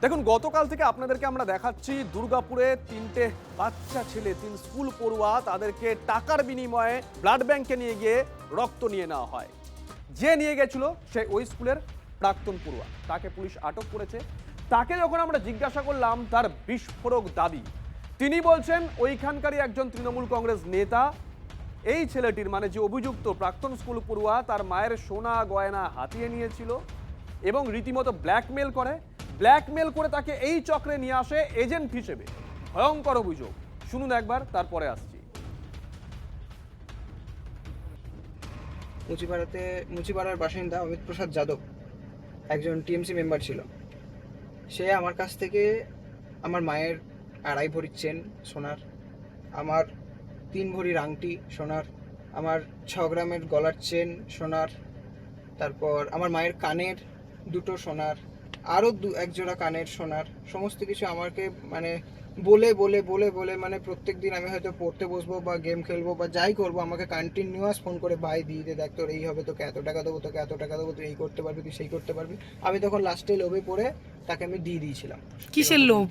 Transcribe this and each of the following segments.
দেখুন, গতকাল থেকে আপনাদেরকে আমরা দেখাচ্ছি দুর্গাপুরে তিনটে বাচ্চা ছেলে, তিন স্কুল পড়ুয়া, তাদেরকে টাকার বিনিময়ে ব্লাড ব্যাংকে নিয়ে গিয়ে রক্ত নিয়ে নেওয়া হয়। যে নিয়ে গেছিল সে ওই স্কুলের প্রাক্তন পড়ুয়া, তাকে পুলিশ আটক করেছে। তাকে যখন আমরা জিজ্ঞাসা করলাম তার বিস্ফোরক দাবি, তিনি বলছেন ওইখানকারই একজন তৃণমূল কংগ্রেস নেতা এই ছেলেটির, মানে যে অভিযুক্ত প্রাক্তন স্কুল পড়ুয়া, তার মায়ের সোনা গয়না হাতিয়ে নিয়েছিল এবং রীতিমতো ব্ল্যাকমেল করে তাকে এই চক্রে নিয়ে আসে এজেন্ট হিসেবে। ভয়ঙ্কর অভিযোগ, শুনুন একবার, তারপরে আসছি। মুচিপাড়ার বাসিন্দা অমিত প্রসাদ যাদব একজন টিএমসি মেম্বার ছিল। সে আমার কাছ থেকে আমার মায়ের 2.5 ভরি চেন সোনার, আমার 3 ভরির আংটি সোনার, আমার 6 গ্রামের গলার চেন সোনার, তারপর আমার মায়ের কানের 2টো সোনার, আরও 1 জোড়া কানের সোনার, সমস্ত কিছু আমাকে মানে বলে বলে বলে বলে মানে প্রত্যেক দিন আমি হয়তো পড়তে বসবো বা গেম খেলবো বা যাই করবো, আমাকে কন্টিনিউয়াস ফোন করে ভাই দিয়ে দেখ তোর এই হবে, তোকে এত টাকা দেবো, তোকে এত টাকা দেবো, তুই এই করতে পারবি, তুই সেই করতে পারবি। আমি তখন লাস্টে লোভে পড়ে তাকে আমি দিয়ে দিয়েছিলাম। কিসের লোভ?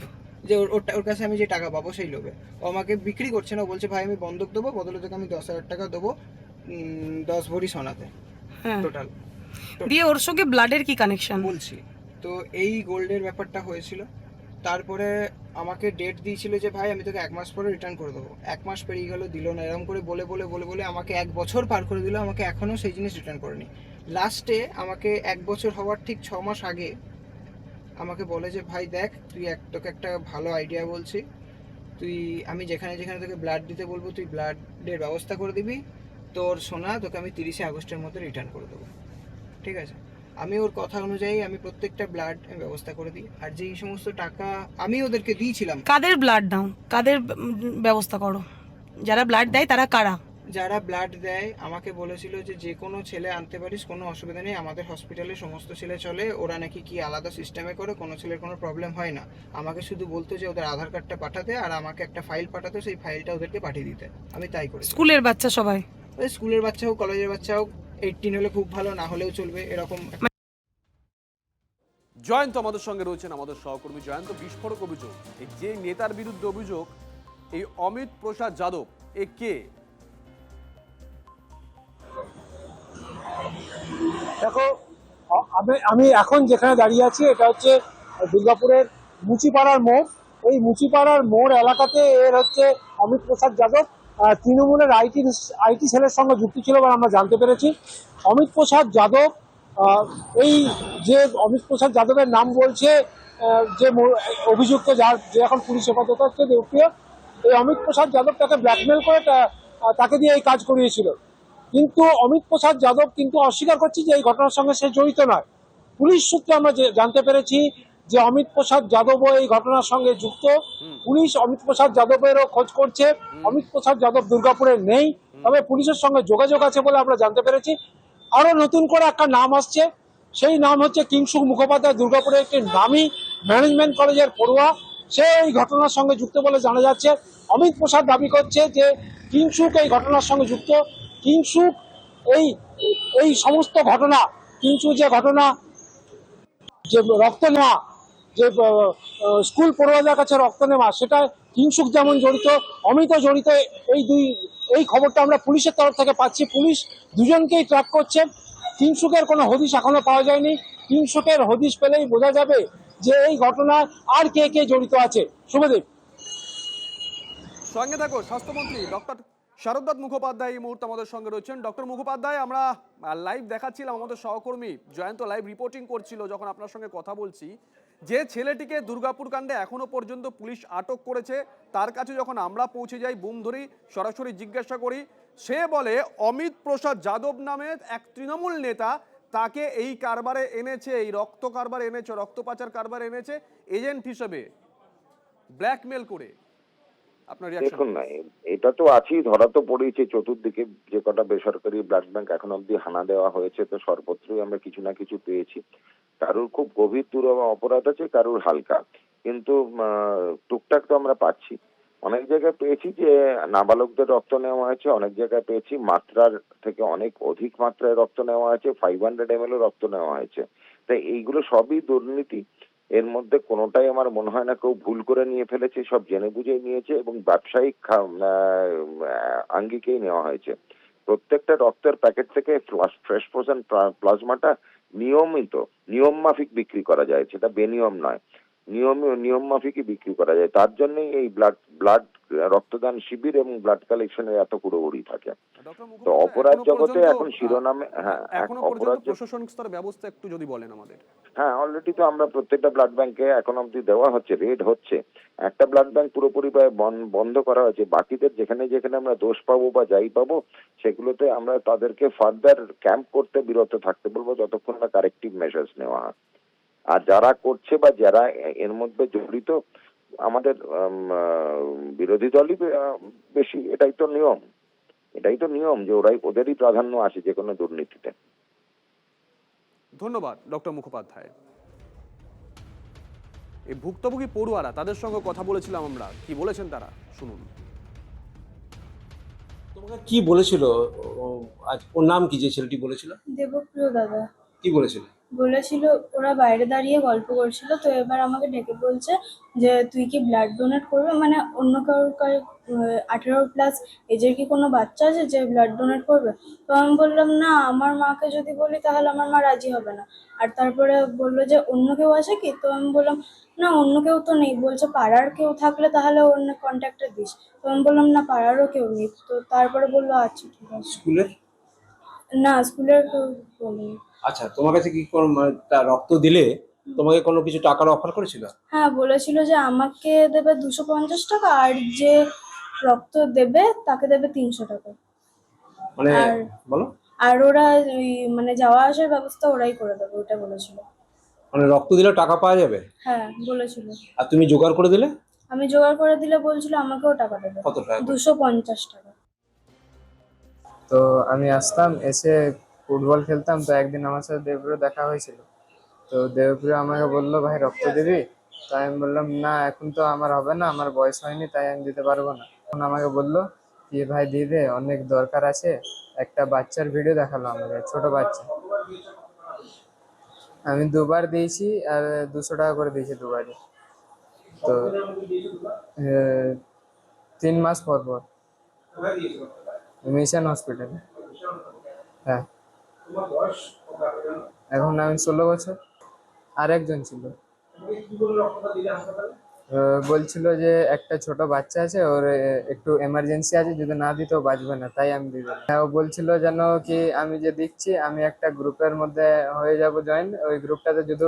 যে ওর কাছে আমি যে টাকা পাবো সেই লোভে। ও আমাকে বিক্রি করছে না, ও বলছে ভাই আমি বন্ধক দেবো, বদলে তোকে আমি 10,000 টাকা দেবো 10 ভরি সোনাতে হ্যাঁ, টোটাল। দিয়ে ওর সঙ্গে ব্লাডের কি কানেকশন? বলছি তো এই গোল্ডের ব্যাপারটা হয়েছিল। তারপরে আমাকে ডেট দিয়েছিল যে ভাই আমি তোকে 1 মাস পরে রিটার্ন করে দেবো। 1 মাস পেরিয়ে গেল, দিল না। এরকম করে বলে বলে বলে বলে আমাকে 1 বছর পার করে দিল, আমাকে এখনও সেই জিনিস রিটার্ন করেনি। লাস্টে আমাকে 1 বছর হওয়ার ঠিক 6 মাস আগে আমাকে বলে যে ভাই দেখ তোকে একটা ভালো আইডিয়া বলছি, আমি যেখানে যেখানে তোকে ব্লাড দিতে বলবো তুই ব্লাডের ব্যবস্থা করে দিবি, তোর সোনা তোকে আমি 30 আগস্টের মধ্যে রিটার্ন করে দেবো, ঠিক আছে? আমি ওর কথা অনুযায়ী আমি প্রত্যেকটা ব্লাড ব্যবস্থা করে দিই। আর যেই সমস্ত টাকা আমি ওদেরকে দিয়েছিলাম। কাদের ব্লাড দাও? কাদের ব্যবস্থা করো? যারা ব্লাড দেয় তারা কারা? যারা ব্লাড দেয় আমাকে বলেছিল যে কোনো ছেলে আনতে পারিস, কোনো অসুবিধা নেই, আমাদের হসপিটালে সমস্ত ছেলে চলে, ওরা নাকি কি আলাদা সিস্টেমে করে, কোনো ছেলের কোনো প্রবলেম হয় না। আমাকে শুধু বলতো যে ওদের আধার কার্ডটা পাঠাতে, আর আমাকে একটা ফাইল পাঠাতো, সেই ফাইলটা ওদেরকে পাঠিয়ে দিতে। আমি তাই করি। স্কুলের বাচ্চা সবাই? ওই স্কুলের বাচ্চা হোক, কলেজের বাচ্চা হোক, 18 হলে খুব ভালো, না হলেও চলবে, এরকম। জয়ন্ত আমাদের সঙ্গে রয়েছেন, আমাদের সহকর্মী জয়ন্ত। বিস্ফোরক অভিযোগ, এই যে নেতার বিরুদ্ধে অভিযোগ, এই অমিত প্রসাদ যাদব, এ কে? দেখো, আমি এখন যেখানে দাঁড়িয়ে আছি এটা হচ্ছে দুর্গাপুরের মুচিপাড়ার মোড়। এই মুচিপাড়ার মোড় এলাকাতে এর হচ্ছে অমিত প্রসাদ যাদব তৃণমূলের আইটি সেলের সঙ্গে যুক্ত ছিল বলে আমরা জানতে পেরেছি। অমিত প্রসাদ যাদব এই যে অমিত প্রসাদ যাদবের নাম বলছে যে অভিযুক্ত, যে এখন পুলিশ হেফাজতে হচ্ছে দেবপ্রিয়, এই অমিত প্রসাদ যাদব তাকে ব্ল্যাকমেল করে তাকে দিয়ে এই কাজ করিয়েছিল। কিন্তু অমিত প্রসাদ যাদব কিন্তু অস্বীকার করছে যে এই ঘটনার সঙ্গে সে জড়িত নয়। পুলিশ সূত্রে আমরা জানতে পেরেছি যে অমিত প্রসাদ যাদবও এই ঘটনার সঙ্গে যুক্ত। পুলিশ অমিত প্রসাদ যাদবেরও খোঁজ করছে। অমিত প্রসাদ যাদব দুর্গাপুরে নেই, তবে পুলিশের সঙ্গে যোগাযোগ আছে বলে আমরা জানতে পেরেছি। আরো নতুন করে একটা নাম আসছে, সেই নাম হচ্ছে কিংশুক মুখোপাধ্যায়, দুর্গাপুরের একটি নামী ম্যানেজমেন্ট কলেজের পড়ুয়া। সে এই ঘটনার সঙ্গে যুক্ত বলে জানা যাচ্ছে। অমিত প্রসাদ দাবি করছে যে কিংশুক এই ঘটনার সঙ্গে যুক্ত। কিংশুক এই সমস্ত ঘটনা, কিংশুক যে ঘটনা, যে রক্ত নেওয়া, যে স্কুল পড়ুয়াদের কাছে রক্ত নেওয়া, সেটা কিংশুক যেমন জড়িত, অমিতও জড়িত। এই খবরটা আমরা পুলিশের তরফ থেকে পাচ্ছি। পুলিশ দুজনকেই ট্র্যাক করছে। কিংশুকের কোনো হদিশ এখনো পাওয়া যায়নি। কিংশুকের হদিশ পেলেই বোঝা যাবে যে এই ঘটনায় আর কে কে জড়িত আছে। শুভদীপ, সঙ্গে থাকো। স্বাস্থ্যমন্ত্রী ডক্টর শারদাত মুখোপাধ্যায় এই মুহূর্তে আমাদের সঙ্গে রয়েছেন। ডক্টর মুখোপাধ্যায়, আমরা লাইভ দেখাচ্ছিলাম, আমাদের সহকর্মী জয়ন্ত লাইভ রিপোর্টিং করছিল যখন আপনার সঙ্গে কথা বলছি, যে ছেলেটিকে দুর্গাপুর কাণ্ডে এখনো পর্যন্ত পুলিশ আটক করেছে, তার কাছে যখন আমরা পৌঁছে যাই, বুম ধরি, সরাসরি জিজ্ঞাসা করি, সে বলে অমিত প্রসাদ যাদব নামে এক তৃণমূল নেতা তাকে এই কারবারে এনেছে, এই রক্ত কারবার এনেছে, রক্ত পাচার কারবার এনেছে এজেন্ট হিসেবে, ব্ল্যাকমেল করে। দেখুন না, এটা তো আছেই, ধরা তো পড়েছে চতুর্দিকে। যে কটা বেসরকারি ব্লাড ব্যাংক এখন অব্দি হানা দেওয়া হয়েছে, তো সর্বত্রই আমরা কিছু না কিছু পেয়েছি। কারোর খুব গভীর অপরাধ আছে, কারোর হালকা, কিন্তু টুকটাক তো আমরা পাচ্ছি। অনেক জায়গায় পেয়েছি যে নাবালকদের রক্ত নেওয়া হয়েছে, অনেক জায়গায় পেয়েছি মাত্রার থেকে অনেক অধিক মাত্রায় রক্ত নেওয়া হয়েছে, 500 ml রক্ত নেওয়া হয়েছে। তাই এইগুলো সবই দুর্নীতি। এর মধ্যে কোনোটাই আমার মনে হয় না কেউ ভুল করে নিয়ে ফেলেছে, সব জেনে বুঝেই নিয়েছে এবং ব্যবসায়িক আঙ্গিকেই নেওয়া হয়েছে। প্রত্যেকটা রক্তের প্যাকেট থেকে ফ্রেশ ফ্রোজেন প্লাজমাটা নিয়ম মাফিক বিক্রি করা যায়, সেটা বেনিয়ম নয়, নিয়ম মাফিকই বিক্রি করা যায়। তার জন্যই এই ব্লাড রক্তদান শিবির এবং ব্লাড কালেকশনের এত কুড়োগুড়ি থাকে। ডক্টর তো মুখোপাধ্যায়, অপরাধ এখনো জগতে পর্যন্ত এখন শিরোনামে এখনো অপরাধ পর্যন্ত প্রশাসনিক স্তর ব্যবস্থা একটু যদি বলেন আমাদের। অলরেডি তো আমরা প্রত্যেকটা ব্লাড ব্যাংকে এখন অব্দি দেওয়া হচ্ছে, রেড হচ্ছে। একটা ব্লাড ব্যাংক পুরোপুরি বন্ধ করা হয়েছে, বাকিদের যেখানে যেখানে আমরা দোষ পাবো বা যাই পাবো সেগুলোতে আমরা তাদেরকে ফার্দার ক্যাম্প করতে বিরত থাকতে বলবো যতক্ষণ না কারেক্টিভ মেজার্স নেওয়া হয়। আর যারা করছে বা যারা এর মধ্যে জড়িত আমাদের বিরোধী দলই বেশি, এটাই তো নিয়ম যে ওদেরই প্রাধান্য আসে যে কোনো দুর্নীতিতে। ধন্যবাদ ডক্টর মুখোপাধ্যায়। এই ভুক্তভোগী পড়ুয়ারা, তাদের সঙ্গে কথা বলেছিলাম আমরা, কি বলেছেন তারা শুনুন। তোমাকে কি বলেছিল? আজ ওর নাম কি যে ছেলেটি বলেছিল? দেবপ্রিয় দাদা কি বলেছিল? বলেছিল, ওরা বাইরে দাঁড়িয়ে গল্প করছিল, তো এবার আমাকে ডেকে বলছে যে তুই কি ব্লাড ডোনেট করবে, মানে অন্য কারোর 18+ এজের কি কোনো বাচ্চা আছে যে ব্লাড ডোনেট করবে? তো আমি বললাম না, আমার মাকে যদি বলি তাহলে আমার মা রাজি হবে না। আর তারপরে বললো যে অন্য কেউ আছে কি? তো আমি বললাম না, অন্য কেউ তো নেই। বলছে পাড়ার কেউ থাকলে তাহলে অন্য কন্ট্যাক্টটা দিস। তো আমি বললাম না, পাড়ারও কেউ নেই। তো তারপরে বললো আচ্ছা ঠিক আছে। স্কুলের? না, স্কুলের কেউ বলেনি। আচ্ছা, তোমার কাছে কি কোনো রক্ত দিলে তোমাকে কোনো কিছু টাকার অফার করেছিল? হ্যাঁ, বলেছিল যে আমাকে দেবে 250 টাকা, আর যে রক্ত দেবে তাকে দেবে 300 টাকা। মানে আর বলো। আর ওরা ওই মানে যাওয়া আসার ব্যবস্থা ওরাই করে দেবে, ওটা বলেছিল। মানে রক্ত দিলে টাকা পাওয়া যাবে? হ্যাঁ বলেছিল। আর তুমি জোগাড় করে দিলে? আমি জোগাড় করে দিলে বলছিল আমাকেও টাকা দেবে। কত টাকা? 250 টাকা। তো আমি আসতাম, এসে ফুটবল খেলতাম। তো একদিন আমার সাথে দেবপ্রিয় দেখা হয়েছিল। তো দেবপ্রিয় আমাকে বললো ভাই রক্ত দিবি? তাই আমি বললাম না, এখন তো আমার হবে না, আমার বয়স হয়নি, তাই আমি দিতে পারবো না। তখন আমাকে বললো কি ভাই দিয়ে দে, অনেক দরকার আছে। একটা বাচ্চার ভিডিও দেখালো আমাকে, ছোট বাচ্চা। আমি 2বার দিয়েছি আর 200 টাকা করে দিয়েছি দুবারই। তো 3 মাস পর পর মিশন হসপিটালে। হ্যাঁ, এখন আমি 16 বছর। আর একজন ছিল, বলছিল যে একটা ছোট বাচ্চা আছে, ওর একটু এমার্জেন্সি আছে, যদি না দিত ও বাঁচবে না, তাই আমি দিলাম। হ্যাঁ, ও বলছিল যেন কি আমি যে দিচ্ছি আমি একটা গ্রুপের মধ্যে হয়ে যাব জয়েন, ওই গ্রুপটাতে যদি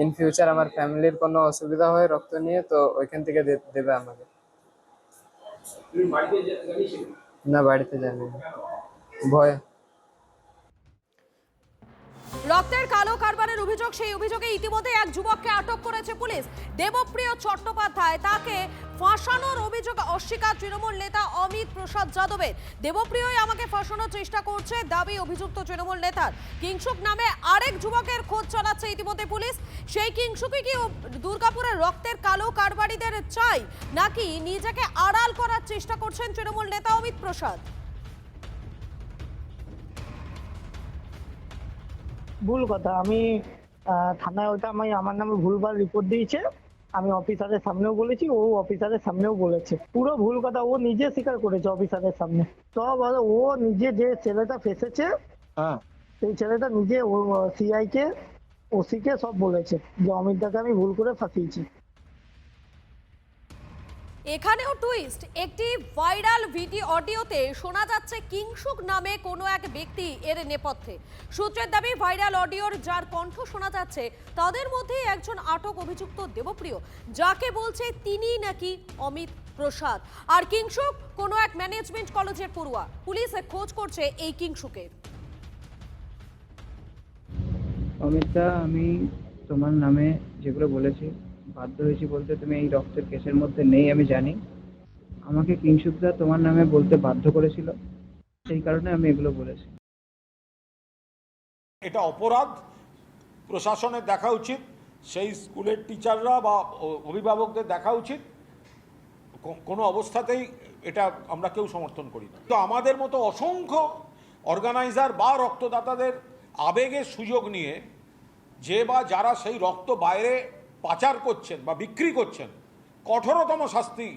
ইন ফিউচার আমার ফ্যামিলির কোনো অসুবিধা হয় রক্ত নিয়ে, তো ওইখান থেকে দেবে আমাকে। না, বাড়িতে জানি না, ভয়। রক্তের কালো কারবারের অভিযোগ, সেই অভিযোগে ইতিমধ্যে এক যুবককে আটক করেছে পুলিশ। দেবপ্রিয় চট্টোপাধ্যায়, তাকে ফাঁসানোর অভিযোগ অস্বীকার তৃণমূল নেতা অমিত প্রসাদ যাদবের। দেবপ্রিয়ই আমাকে ফাঁসানোর চেষ্টা করছে দাবি অভিযুক্ত তৃণমূল নেতার। কিংসুক নামে আরেক যুবকের খোঁজ চালাচ্ছে ইতিমধ্যে পুলিশ। সেই কিংসুকই কি দুর্গাপুরের রক্তের কালো কারবারিদের চাই, নাকি নিজেকে আড়াল করার চেষ্টা করছেন তৃণমূল নেতা অমিত প্রসাদ? ভুল কথা। আমি থানায় ওটা আমার নামে ভুলভাল রিপোর্ট দিয়েছে। আমি অফিসারের সামনেও বলেছি, ও অফিসারের সামনেও বলেছে। পুরো ভুল কথা, ও নিজে স্বীকার করেছে অফিসারের সামনে। সব ও নিজে, যে ছেলেটা ফেসেছে সেই ছেলেটা নিজে সিআই কে, ওসি কে সব বলেছে যে অমিত দাকে আমি ভুল করে ফাঁসিয়েছি। এখানেও টুইস্ট, একটি ভাইরাল ভিডিও অডিওতে শোনা যাচ্ছে কিংসুক নামে কোনো এক ব্যক্তি এর নেপথ্যে। সূত্রের দাবি ভাইরাল অডিওর যার কণ্ঠ শোনা যাচ্ছে তাদের মধ্যে একজন আটক অভিযুক্ত দেবপ্রিয়, যাকে বলছে তিনি নাকি অমিত প্রসাদ। আর কিংসুক কোনো এক ম্যানেজমেন্ট কলেজের পড়ুয়া। পুলিশ খোঁজ করছে এই কিংসুকের। অমিতদা, আমি তোমার নামে যেগুলো বলেছি বাধ্য হয়েছি বলতে, তুমি এই রক্তের কেসের মধ্যে নেই আমি জানি। আমাকে কিংসুকদা তোমার নামে বলতে বাধ্য করেছিল, সেই কারণে আমি এগুলো বলেছি। এটা অপরাধ, প্রশাসনের দেখা উচিত, সেই স্কুলের টিচাররা বা অভিভাবকদের দেখা উচিত। কোনো অবস্থাতেই এটা আমরা কেউ সমর্থন করি না। তো আমাদের মতো অসংখ্য অর্গানাইজার বা রক্তদাতাদের আবেগের সুযোগ নিয়ে যে বা যারা সেই রক্ত বাইরে পাচার করছেন বা বিক্রি করছেন, কঠোরতম শাস্তি।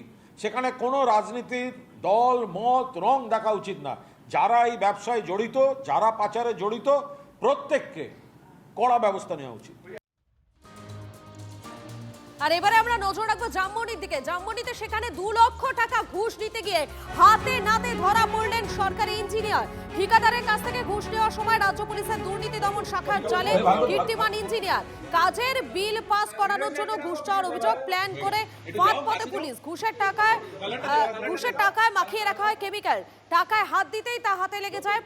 সেখানে কোনো রাজনীতির দল মত রং দেখা উচিত না। যারা এই ব্যবসায় জড়িত, যারা পাচারে জড়িত, প্রত্যেককে কড়া ব্যবস্থা নেওয়া উচিত। আর এবারে আমরা নজর রাখবো জামমনির দিকে। জামমনিতে সেখানে 2 লক্ষ টাকা ঘুষ দিতে গিয়ে হাতে নাতে ধরা পড়লেন সরকারি ইঞ্জিনিয়ার। ঠিকাদারের কাছ থেকে ঘুষ নেওয়ার সময় রাজ্য পুলিশের দুর্নীতি দমন শাখার জালে কীর্তিমান ইঞ্জিনিয়ার। কাজের বিল পাস করানোর জন্য ঘুষ চাওয়ার অভিযোগ, প্ল্যান করে ফাঁদ পাতে পুলিশ। ঘুষের টাকায় মাখিয়ে রাখা হয় কেমিক্যাল। টাকায় হাত দিতেই তা হাতে লেগে যায়,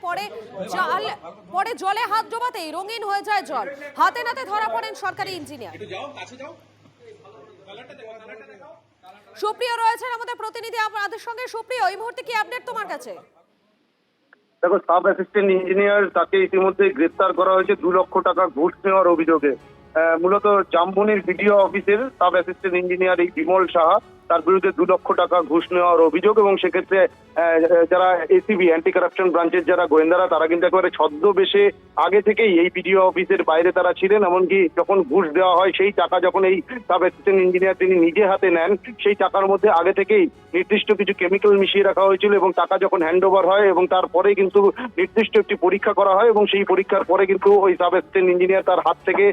পরে জলে হাত ডোবাতেই রঙিন হয়ে যায় জল। হাতে নাতে ধরা পড়েন সরকারি ইঞ্জিনিয়ার। সুপ্রিয় রয়েছেন আমাদের প্রতিনিধি আমাদের সঙ্গে। সুপ্রিয়, এই মুহূর্তে কি আপডেট তোমার কাছে? দেখো, সাব অ্যাসিস্ট্যান্ট ইঞ্জিনিয়ার তাকে ইতিমধ্যে গ্রেফতার করা হয়েছে 2 লক্ষ টাকা ঘুষ নেওয়ার অভিযোগে। মূলত জামবনির বিডিও অফিসের সাব অ্যাসিস্ট্যান্ট ইঞ্জিনিয়ার এই বিমল সাহা, তার বিরুদ্ধে 2 লক্ষ টাকা ঘুষ নেওয়ার অভিযোগ। এবং সেক্ষেত্রে যারা এসিবি অ্যান্টি কারাপশন ব্রাঞ্চের যারা গোয়েন্দারা, তারা কিন্তু একেবারে ছদ্মবেশে আগে থেকেই এই বিডিও অফিসের বাইরে তারা ছিলেন। এমনকি যখন ঘুষ দেওয়া হয়, সেই টাকা যখন এই সাব অ্যাসিস্ট্যান্ট ইঞ্জিনিয়ার তিনি নিজে হাতে নেন, সেই টাকার মধ্যে আগে থেকেই নির্দিষ্ট কিছু কেমিক্যাল মিশিয়ে রাখা হয়েছিল। এবং টাকা যখন হ্যান্ড ওভার হয় এবং তারপরেই কিন্তু নির্দিষ্ট একটি পরীক্ষা করা হয়, এবং সেই পরীক্ষার পরে কিন্তু ওই সাব অ্যাসিস্ট্যান্ট ইঞ্জিনিয়ার তার হাত থেকে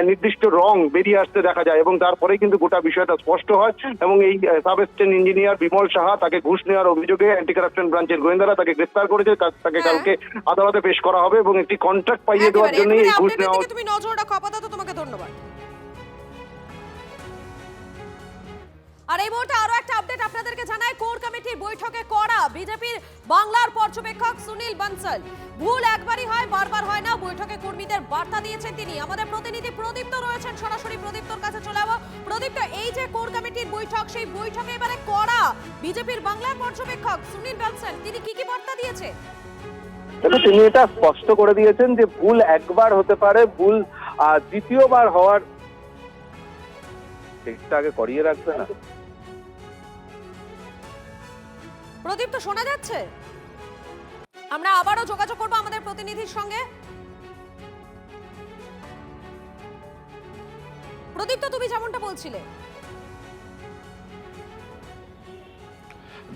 নির্দিষ্ট রং বেরিয়ে আসতে দেখা যায়। এবং তারপরে কিন্তু গোটা বিষয়টা স্পষ্ট হয়। এবং এই sub assistant engineer Bimal Saha, তাকে ঘুষ নেওয়ার অভিযোগে অ্যান্টি কারাপশন ব্রাঞ্চের গোয়েন্দারা তাকে গ্রেফতার করেছে। তাকে কালকে আদালতে পেশ করা হবে এবং একটি কন্ট্রাক্ট পাইয়ে দেওয়ার জন্য এই ঘুষ নেওয়া। তুমি নজর রাখো আপাতত, তোমাকে ধন্যবাদ। আর এই মুহূর্তে আরো একটা আপডেট আপনাদেরকে জানাই। কোর কমিটির বৈঠকে কড়া বিজেপির বাংলার পর্যবেক্ষক সুনীল বানসাল। ভুল একবারই হয়, বারবার হয় না, বৈঠকে কর্মীদের বার্তা দিয়েছেন তিনি। আমাদের প্রতিনিধি প্রদীপ্ত রয়েছেন সরাসরি, প্রদীপ্তর কাছে চলে যাবো। প্রদীপ্ত, এই যে কোর কমিটির বৈঠক, সেই বৈঠকে এবারে কড়া বিজেপির বাংলার পর্যবেক্ষক সুনীল বানসাল, তিনি কি বার্তা দিয়েছে? তিনি এটা স্পষ্ট করে দিয়েছেন যে ভুল একবার হতে পারে, ভুল দ্বিতীয়বার হওয়ার চেষ্টা আগে করিয়ে রাখবে না। প্রদীপ, তো শোনা যাচ্ছে? আমরা আবারও যোগাযোগ করবো আমাদের প্রতিনিধির সঙ্গে। প্রদীপ, তো তুমি যেমনটা বলছিলে।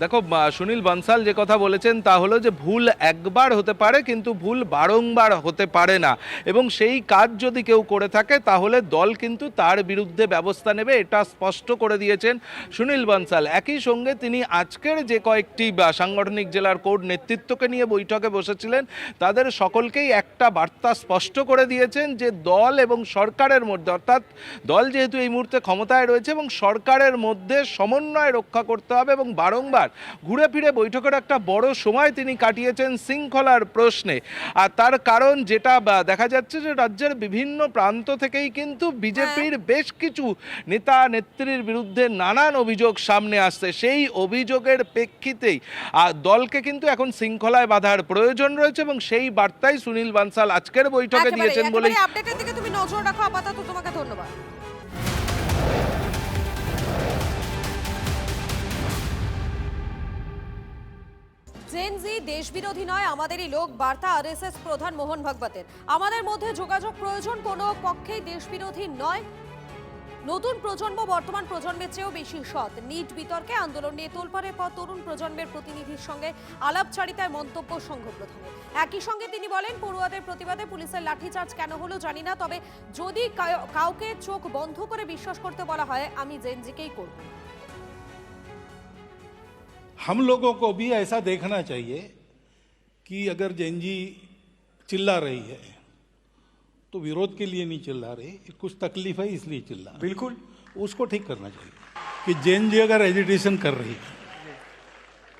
দেখো, সুনীল বানসাল যে কথা বলেছেন তা হলো যে ভুল একবার হতে পারে, কিন্তু ভুল বারংবার হতে পারে না। এবং সেই কাজ যদি কেউ করে থাকে তাহলে দল কিন্তু তার বিরুদ্ধে ব্যবস্থা নেবে, এটা স্পষ্ট করে দিয়েছেন সুনীল বানসাল। একই সঙ্গে তিনি আজকের যে কয়েকটি সাংগঠনিক জেলার কোর নেতৃত্বকে নিয়ে বৈঠকে বসেছিলেন, তাদের সকলকেই একটা বার্তা স্পষ্ট করে দিয়েছেন যে দল এবং সরকারের মধ্যে, অর্থাৎ দল যেহেতু এই মুহূর্তে ক্ষমতায় রয়েছে এবং সরকারের মধ্যে সমন্বয় রক্ষা করতে হবে। এবং বারংবার ঘুরে ফিরে বৈঠকের একটা বড় সময় তিনি কাটিয়েছেন শৃঙ্খলার প্রশ্নে। আর তার কারণ যেটা দেখা যাচ্ছে যে রাজ্যের বিভিন্ন প্রান্ত থেকেই কিন্তু বিজেপির বেশ কিছু নেতা নেত্রীর বিরুদ্ধে নানান অভিযোগ সামনে আসছে। সেই অভিযোগের প্রেক্ষিতেই দলকে কিন্তু এখন শৃঙ্খলায় বাঁধার প্রয়োজন রয়েছে এবং সেই বার্তাই সুনীল বানসাল আজকের বৈঠকে দিয়েছেন বলেই। আপডেটের দিকে তুমি নজর রাখো আপাতত, তোমাকে ধন্যবাদ। জেনজি দেশবিরোধী নয়, আমাদেরই লোক, বার্তা আরএসএস প্রধান মোহন ভাগবতের। আমাদের মধ্যে যোগাযোগ প্রয়োজন, কোনো পক্ষেই দেশবিরোধী নয়। নতুন প্রজন্ম বর্তমান প্রজন্মের চেয়েও বেশি সৎ। নিট বিতর্কে আন্দোলন নিয়ে তোলপাড়ের পর তরুণ প্রজন্মের প্রতিনিধির সঙ্গে আলাপচারিতায় মন্তব্য সংঘ প্রধানের। একই সঙ্গে তিনি বলেন, পড়ুয়াদের প্রতিবাদে পুলিশের লাঠিচার্জ কেন হলো জানি না, তবে যদি কাউকে চোখ বন্ধ করে বিশ্বাস করতে বলা হয় আমি জেনজিকেই করব। हम लोगों को भी ऐसा देखना चाहिए कि अगर जेनजी चिल्ला रही है तो विरोध के लिए नहीं चिल्ला रही, कुछ तकलीफ है इसलिए चिल्ला, बिल्कुल उसको ठीक करना चाहिए। कि जेनजी अगर एजिटेशन कर रही है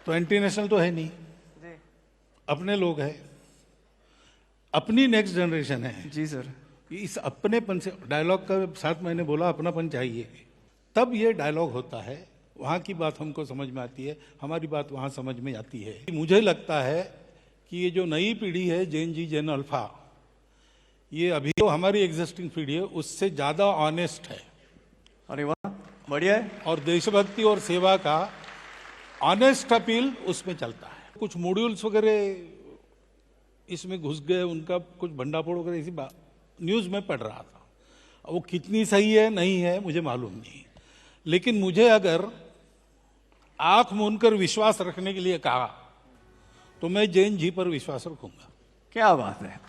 तो एंटी नेशनल तो है नहीं, अपने लोग हैं, अपनी नेक्स्ट जनरेशन है। जी सर, इस अपनेपन से डायलॉग का साथ मैंने बोला अपनापन चाहिए, तब ये डायलॉग होता है। वहाँ की बात हमको समझ में आती है, हमारी बात वहाँ समझ में आती है। मुझे लगता है कि ये जो नई पीढ़ी है जेन जी जेन अल्फा, ये अभी जो हमारी एग्जिस्टिंग पीढ़ी है उससे ज़्यादा ऑनेस्ट है। अरे वाह, बढ़िया है। और देशभक्ति और सेवा का ऑनेस्ट अपील उसमें चलता है। कुछ मॉड्यूल्स वगैरह इसमें घुस गए, उनका कुछ भंडाफोड़ वगैरह इसी न्यूज़ में पढ़ रहा था। वो कितनी सही है नहीं है मुझे मालूम नहीं, लेकिन मुझे अगर आंख मूंदकर विश्वास रखने के लिए कहा तो मैं जैन जी पर विश्वास रखूंगा। क्या बात है।